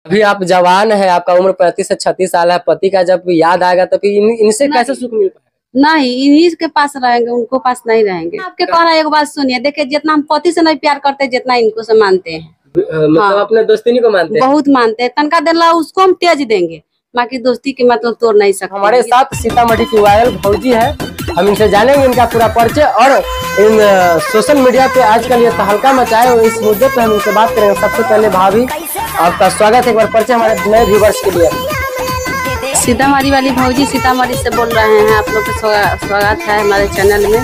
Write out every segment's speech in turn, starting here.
अभी आप जवान है, आपका उम्र 35 से 36 साल है, पति का जब याद आएगा तो फिर इनसे कैसे सुख मिल पाएगा? नहीं, इन्हीं के पास रहेंगे, उनको पास नहीं रहेंगे। आपके कह रहा है, एक बात सुनिए, देखिए जितना हम पति से नहीं प्यार करते जितना इनको से मानते हैं। मतलब अपने दोस्ती को मानते हैं? बहुत मानते हैं। तनका देला उसको हम तेज देंगे, बाकी दोस्ती के मतलब तोड़ नहीं सकते। हमारे साथ सीतामढ़ी की वायरल भौजी है, हम इनसे जानेंगे इनका पूरा परिचय और इन सोशल मीडिया पे आजकल ये तहलका मचाए और इस मुद्दे पे हम इनसे बात करेंगे। सबसे पहले भाभी, आपका स्वागत है, एक बार परिचय हमारे नए व्यूवर्स के लिए। सीतामढ़ी वाली भौजी, सीतामढ़ी से बोल रहे हैं। आप लोग का स्वागत है हमारे चैनल में।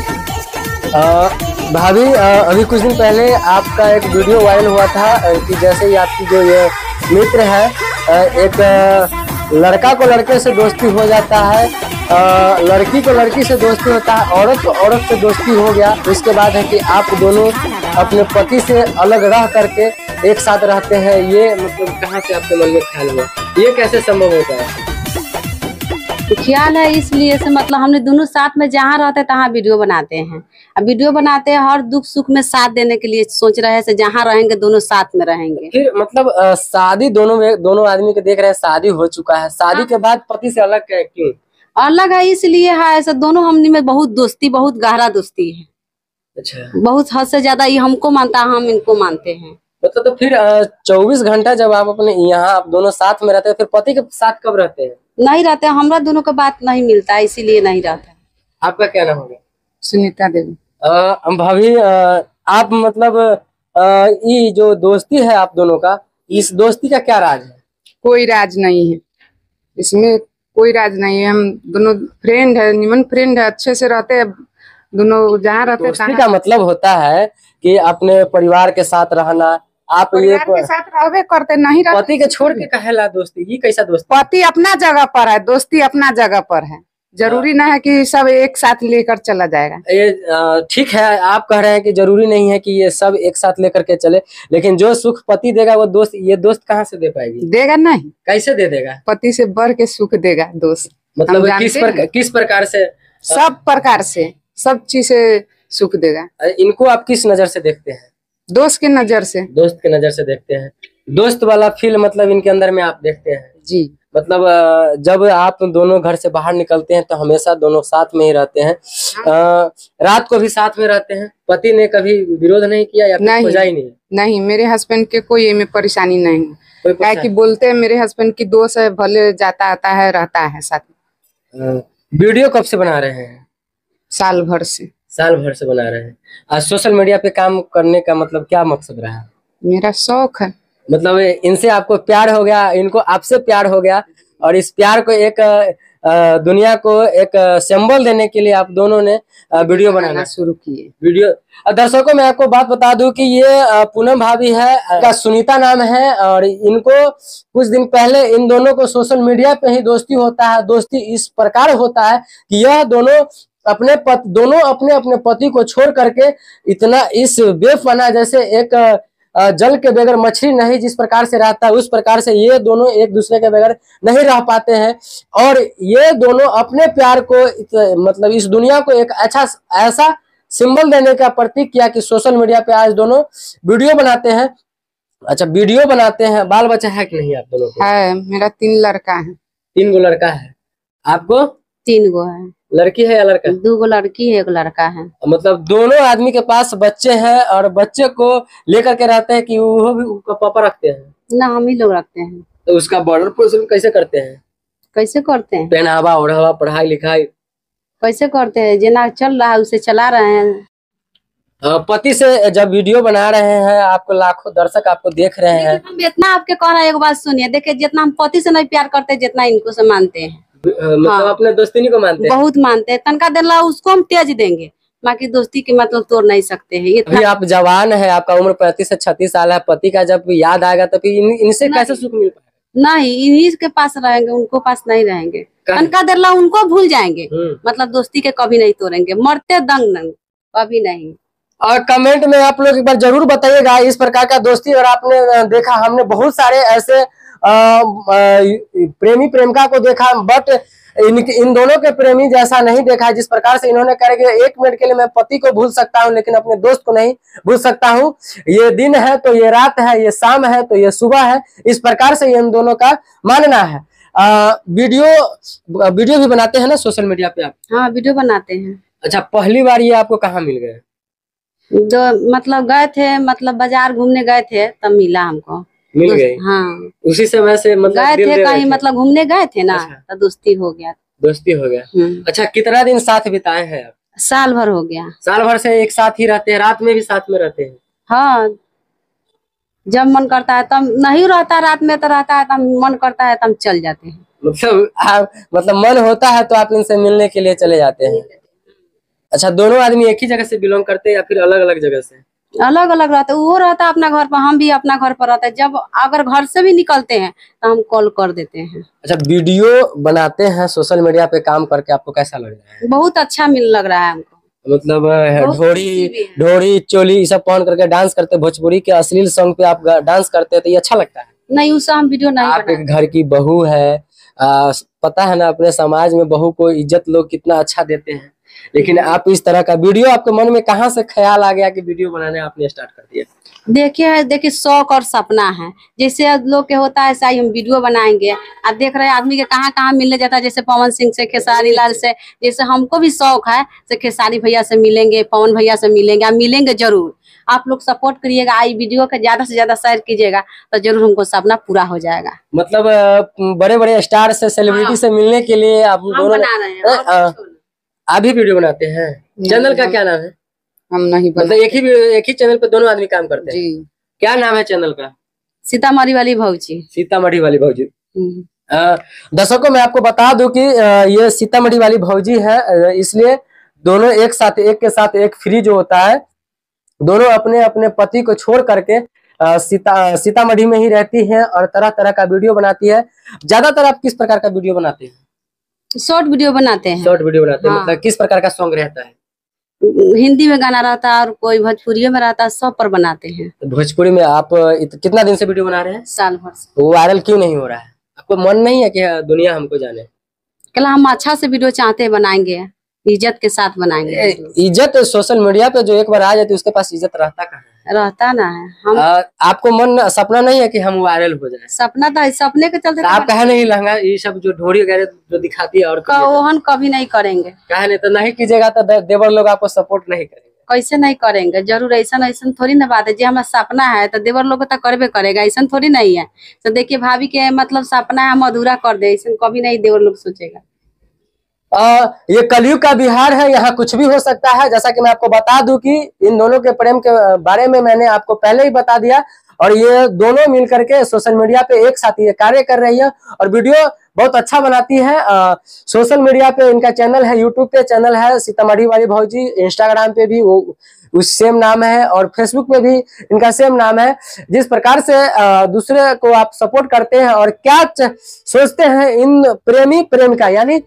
भाभी, अभी कुछ दिन पहले आपका एक वीडियो वायरल हुआ था कि जैसे ही आपकी जो ये मित्र है, एक लड़का को लड़के से दोस्ती हो जाता है, लड़की को लड़की से दोस्ती होता है, औरत को औरत से दोस्ती हो गया। इसके बाद है कि आप दोनों अपने पति से अलग रह करके एक साथ रहते हैं। ये मतलब कहाँ से आपके मन में ख्याल हुआ, ये कैसे संभव होता है? ख्याल है इसलिए से मतलब हमने दोनों साथ में जहाँ रहते हैं तहाँ वीडियो बनाते हैं। अब वीडियो बनाते हैं हर दुख सुख में साथ देने के लिए सोच रहे हैं, जहाँ रहेंगे दोनों साथ में रहेंगे। फिर मतलब शादी दोनों आदमी के देख रहे हैं, शादी हो चुका है, शादी के बाद पति से अलग क्यों? अलग है इसलिए है ऐसा, दोनों हमने में बहुत दोस्ती, बहुत गहरा दोस्ती है। अच्छा। बहुत हद से ज्यादा, ये हमको मानता है, हम इनको मानते हैं। मतलब तो फिर 24 घंटा जब आप अपने यहाँ आप दोनों साथ में रहते हैं, फिर पति के साथ कब रहते हैं? नहीं रहते, हमरा दोनों का बात नहीं मिलता, इसीलिए नहीं रहता। आपका क्या नाम होगा? सुनीता देवी। भाभी, आप मतलब ये जो दोस्ती है आप दोनों का, इस दोस्ती का क्या राज है? कोई राज नहीं है इसमें, कोई राज नहीं है। हम दोनों फ्रेंड है, निमन फ्रेंड है, अच्छे से रहते हैं दोनों जहाँ रहते हैं। दोस्ती का मतलब होता है कि अपने परिवार के साथ रहना। आप ये के साथ रहवे करते नहीं रहते। पति के छोड़ के कहेला दोस्ती, ये कैसा दोस्ती? पति अपना जगह पर है, दोस्ती अपना जगह पर है। जरूरी नहीं है कि सब एक साथ लेकर चला जाएगा। ये ठीक है, आप कह रहे हैं कि जरूरी नहीं है कि ये सब एक साथ लेकर के चले, लेकिन जो सुख पति देगा वो दोस्त, ये दोस्त कहाँ से दे पाएगी? देगा नहीं। कैसे दे देगा? पति से बढ़ के सुख देगा दोस्त। मतलब किस प्रकार से? सब प्रकार से, सब चीज से सुख देगा। इनको आप किस नजर से देखते हैं? दोस्त के नजर से। दोस्त के नजर से देखते हैं। दोस्त वाला फील मतलब इनके अंदर में आप देखते हैं? जी। मतलब जब आप दोनों घर से बाहर निकलते हैं तो हमेशा दोनों साथ में ही रहते हैं। रात को भी साथ में रहते हैं। पति ने कभी विरोध नहीं किया या नहीं, खोजा ही नहीं? नहीं, मेरे हस्बैंड के कोई में परेशानी नहीं है। क्या कि बोलते हैं मेरे हस्बैंड की दोस्त है, भले जाता आता है, रहता है साथ में। वीडियो कब से बना रहे हैं? साल भर से। साल भर से बना रहे हैं। आज सोशल मीडिया पे काम करने का मतलब क्या मकसद रहा? मेरा शौक है। मतलब इनसे आपको प्यार हो गया, इनको आपसे प्यार हो गया, और इस प्यार को एक दुनिया को एक सिंबल देने के लिए आप दोनों ने वीडियो बनाना शुरू किए। वीडियो दर्शकों मैं आपको बात बता दूं कि ये पूनम भाभी है, का सुनीता नाम है, और इनको कुछ दिन पहले इन दोनों को सोशल मीडिया पे ही दोस्ती होता है। दोस्ती इस प्रकार होता है कि यह दोनों अपने अपने पति को छोड़ करके इतना इस बेफना, जैसे एक जल के बगैर मछली नहीं जिस प्रकार से रहता है, उस प्रकार से ये दोनों एक दूसरे के बगैर नहीं रह पाते हैं। और ये दोनों अपने प्यार को मतलब इस दुनिया को एक ऐसा सिंबल देने का प्रतीक किया कि सोशल मीडिया पे आज दोनों वीडियो बनाते हैं। अच्छा, वीडियो बनाते हैं। बाल बच्चा है कि नहीं आप दोनों को? है, मेरा 3 लड़का है। 3 गो लड़का है। आपको? 3 गो है। लड़की है या लड़का? 2 गो लड़की है, 1 लड़का है। मतलब दोनों आदमी के पास बच्चे हैं और बच्चे को लेकर के रहते हैं कि वो भी पापा रखते हैं ना, हम ही लोग रखते हैं। तो उसका बॉर्डर पोषण कैसे करते हैं? कैसे करते हैं? पहनावा ओढ़ावा, पढ़ाई लिखाई कैसे करते हैं? जिना चल रहा है उसे चला रहे हैं। पति से जब वीडियो बना रहे हैं, आपको लाखों दर्शक आपको देख रहे हैं। हम इतना आपके कह रहे हैं, एक बात सुनिए, देखिए जितना हम पति से नहीं प्यार करते जितना इनको से मानते हैं। मतलब अपने दोस्ती को मानते हैं? बहुत मानते हैं। तनका देला उसको हम तेज देंगे, बाकी दोस्ती के मतलब तोड़ नहीं सकते हैं। अभी आप जवान है, आपका उम्र 35 से 36 साल है, पति का जब याद आएगा तो फिर इनसे कैसे सुख मिल पाएगा? नहीं, इन्हीं के पास रहेंगे, उनको पास नहीं रहेंगे। तनका देला उनको भूल जाएंगे, मतलब दोस्ती के कभी नहीं तोड़ेंगे, मरते दंग नहीं, कभी नहीं। और कमेंट में आप लोग एक बार जरूर बताइएगा इस प्रकार का दोस्ती। और आपने देखा, हमने बहुत सारे ऐसे प्रेमी प्रेमिका को देखा, बट इन दोनों के प्रेमी जैसा नहीं देखा है। जिस प्रकार से इन्होंने कहा कि 1 मिनट के लिए मैं पति को भूल सकता हूं लेकिन अपने दोस्त को नहीं भूल सकता हूं, ये दिन है तो ये रात है, ये शाम है तो ये सुबह है, इस प्रकार से इन दोनों का मानना है। वीडियो भी बनाते हैं ना सोशल मीडिया पे आप? हाँ, वीडियो बनाते हैं। अच्छा, पहली बार ये आपको कहाँ मिल गए? जो मतलब गए थे, मतलब बाजार घूमने गए थे तब मिला हमको। मिल गए? हाँ, उसी समय से मतलब गए दिल थे दे कहीं, मतलब घूमने गए थे ना, अच्छा। तो दोस्ती हो गया। दोस्ती हो गया। अच्छा, कितना दिन साथ बिताए हैं आप? साल भर हो गया। साल भर से एक साथ ही रहते हैं? रात में भी साथ में रहते हैं? हाँ, जब मन करता है तब, नहीं रहता रात में तो रहता है, तब मन करता है तब चल जाते हैं। मतलब मन होता है तो आप इनसे मिलने के लिए चले जाते हैं? अच्छा, दोनों आदमी एक ही जगह से बिलोंग करते हैं या फिर अलग अलग जगह से? अलग अलग रहते, वो रहता है अपना घर पर, हम भी अपना घर पर रहते हैं। जब अगर घर से भी निकलते हैं तो हम कॉल कर देते हैं। अच्छा, वीडियो बनाते हैं सोशल मीडिया पे काम करके, आपको कैसा लग रहा है? बहुत अच्छा लग रहा है हमको। मतलब ढोरी चोली ये सब पहन करके डांस करते, भोजपुरी के अश्लील सॉन्ग पे आप डांस करते हैं तो ये अच्छा लगता है? नहीं, उसका हम वीडियो नहीं आप एक घर की बहू है, पता है ना अपने समाज में बहू को इज्जत लोग कितना अच्छा देते हैं, लेकिन आप इस तरह का वीडियो, आपके मन में कहाँ से ख्याल आ गया कि वीडियो बनाने आपने स्टार्ट कर दिया? देखिए शौक और सपना है, जैसे लोग के होता है ऐसा ही हम वीडियो बनाएंगे। आप देख रहे हैं आदमी के कहाँ कहाँ मिलने जाता है, जैसे पवन सिंह से, खेसारी लाल से, जैसे हमको भी शौक है से खेसारी भैया से मिलेंगे, पवन भैया से मिलेंगे, आप मिलेंगे जरूर। आप लोग सपोर्ट करिएगा, आई वीडियो का ज्यादा से ज्यादा शेयर कीजिएगा तो जरूर हमको सपना पूरा हो जाएगा। मतलब बड़े बड़े स्टार से, सेलिब्रिटी से मिलने के लिए आप दोनों बना रहे हैं। आप भी वीडियो बनाते हैं? चैनल का क्या नाम है? हम नहीं मतलब एक ही चैनल पे दोनों आदमी काम करते हैं जी। क्या नाम है चैनल का? सीतामढ़ी वाली भौजी। सीतामढ़ी वाली भौजी। दर्शकों मैं आपको बता दूं कि ये सीतामढ़ी वाली भौजी है, इसलिए दोनों एक के साथ एक फ्री जो होता है, दोनों अपने अपने पति को छोड़ करके सीतामढ़ी में ही रहती है और तरह तरह का वीडियो बनाती है। ज्यादातर आप किस प्रकार का वीडियो बनाते हैं? शॉर्ट वीडियो बनाते हैं। शॉर्ट वीडियो बनाते हैं। हाँ। मतलब किस प्रकार का सॉन्ग रहता है? हिंदी में गाना रहता है और कोई भोजपुरी में रहता है, सब पर बनाते हैं। भोजपुरी में आप कितना दिन से वीडियो बना रहे हैं? साल भर से। वो वायरल क्यों नहीं हो रहा है? आपको मन नहीं है कि दुनिया हमको जाने? कल हम अच्छा से वीडियो चाहते हैं, बनाएंगे, इज्जत के साथ बनाएंगे। इज्जत सोशल मीडिया पे जो एक बार आ जाती है उसके पास इज्जत रहता कहाँ है? रहता ना है। हम आपको मन सपना नहीं है कि हम वायरल हो जाए? सपना था, सपने के चलते तो आप कहे नहीं लहंगा ये सब जो ढोरी वगैरह जो दिखाती है और ओहन कभी नहीं करेंगे। कहे नहीं तो नहीं कीजिएगा तो देवर लोग आपको सपोर्ट नहीं करेंगे? कैसे नहीं करेंगे, जरूर। ऐसा थोड़ी ना बात है, जो हमारा सपना है तो देवर लोग तो करबे करेगा, ऐसा थोड़ी नहीं है। तो देखिए भाभी के मतलब सपना है हम अधूरा कर दे, ऐसा कभी नहीं देवर लोग सोचेगा। ये कलयुग का बिहार है, यहाँ कुछ भी हो सकता है। जैसा कि मैं आपको बता दूं कि इन दोनों के प्रेम के बारे में मैंने आपको पहले ही बता दिया, और ये दोनों मिल करके सोशल मीडिया पे एक साथ ये कार्य कर रही है और वीडियो बहुत अच्छा बनाती है। सोशल मीडिया पे इनका चैनल है, यूट्यूब पे चैनल है सीतामढ़ी वाली भौजी, इंस्टाग्राम पे भी वो उस सेम नाम है और फेसबुक पे भी इनका सेम नाम है। जिस प्रकार से दूसरे को आप सपोर्ट करते हैं और क्या सोचते हैं इन प्रेमिका, यानी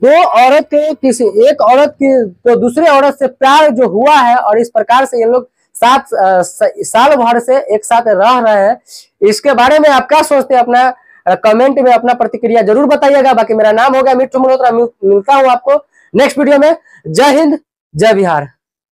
दो औरत के किसी एक औरत की तो दूसरे औरत से प्यार जो हुआ है और इस प्रकार से ये लोग 7 साल भर से एक साथ रह रहे हैं, इसके बारे में आप क्या सोचते हैं? अपना कमेंट में अपना प्रतिक्रिया जरूर बताइएगा। बाकी मेरा नाम हो गया मिट्टू मल्होत्रा, मिलता हूं आपको नेक्स्ट वीडियो में। जय हिंद, जय बिहार।